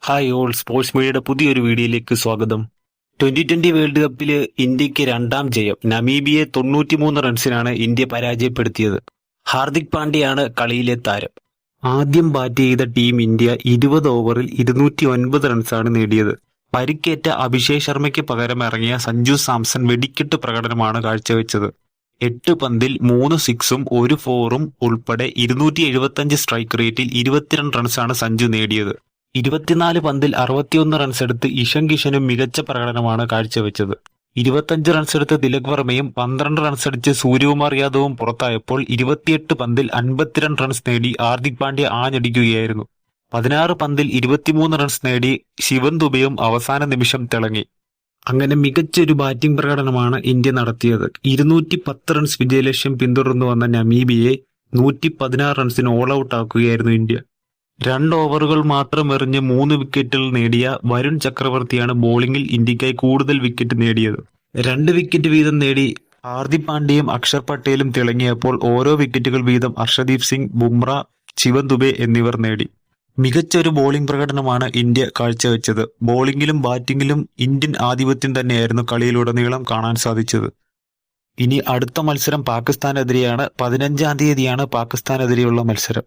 Hi all, sports മീഡിയയുടെ പുതിയൊരു വീഡിയോയിലേക്ക് സ്വാഗതം. 2020 വേൾഡ് കപ്പില് ഇന്ത്യക്ക് രണ്ടാം ജയം. നമീബിയെ 93 റൺസിനാണ് ഇന്ത്യ പരാജയപ്പെടുത്തിയത്. ഹാർദിക് പാണ്ഡ്യയാണ് കളിയിലെ താരം. ആദ്യം ബാറ്റ് ചെയ്ത ടീം ഇന്ത്യ 20 ഓവറിൽ 209 റൺസാണ് നേടിയത്. പരിക്കേറ്റ അഭിഷേക് ശർമ്മയ്ക്ക് പകരം ഇറങ്ങിയ സഞ്ജു സാംസൺ വെടിക്കെട്ട് പ്രകടനമാണ് കാഴ്ചവെച്ചത്. 8 പന്തിൽ 3 സിക്സും 1 ഫോറും ഉൾപ്പെടെ 275 സ്ട്രൈക്ക് റേറ്റിൽ 22 റൺസാണ് സഞ്ജു നേടിയത്. 24 പന്തിൽ 61 റൺസെടുത്ത് ഇഷൻ കിഷനും മികച്ച പ്രകടനമാണ് കാഴ്ചവെച്ചത്. 25 റൺസെടുത്ത് തിലക് വർമ്മയും 12 റൺസടിച്ച് സൂര്യകുമാർ യാദവും പുറത്തായപ്പോൾ 28 പന്തിൽ 52 റൺസ് നേടി ഹാർദിക് പാണ്ഡ്യ ആഞ്ഞടിക്കുകയായിരുന്നു. 16 പന്തിൽ 23 റൺസ് നേടി ശിവൻ ദുബെയും അവസാന നിമിഷം തിളങ്ങി. അങ്ങനെ മികച്ചൊരു ബാറ്റിംഗ് പ്രകടനമാണ് ഇന്ത്യ നടത്തിയത്. 210 റൺസ് വിജയലക്ഷ്യം പിന്തുടർന്നു വന്ന നമീബിയെ 116 റൺസിന് ഓൾ ഔട്ട് ആക്കുകയായിരുന്നു ഇന്ത്യ. 2 ഓവറുകൾ മാത്രം എറിഞ്ഞ് 3 വിക്കറ്റുകൾ നേടിയ വരുൺ ചക്രവർത്തിയാണ് ബോളിംഗിൽ ഇന്ത്യക്കായി കൂടുതൽ വിക്കറ്റ് നേടിയത്. 2 വിക്കറ്റ് വീതം നേടി ഹാർദിക് പാണ്ഡ്യയും അക്ഷർ പട്ടേലും തിളങ്ങിയപ്പോൾ ഓരോ വിക്കറ്റുകൾ വീതം ഹർഷദീപ് സിംഗ്, ബുംറ, ശിവൻ ദുബെ എന്നിവർ നേടി. മികച്ചൊരു ബോളിംഗ് പ്രകടനമാണ് ഇന്ത്യ കാഴ്ചവെച്ചത്. ബോളിംഗിലും ബാറ്റിംഗിലും ഇന്ത്യൻ ആധിപത്യം തന്നെയായിരുന്നു കളിയിലുടനീളം കാണാൻ സാധിച്ചത്. ഇനി അടുത്ത മത്സരം പാകിസ്ഥാനെതിരെയാണ്. 15-ാം തീയതിയാണ് പാകിസ്ഥാനെതിരെയുള്ള മത്സരം.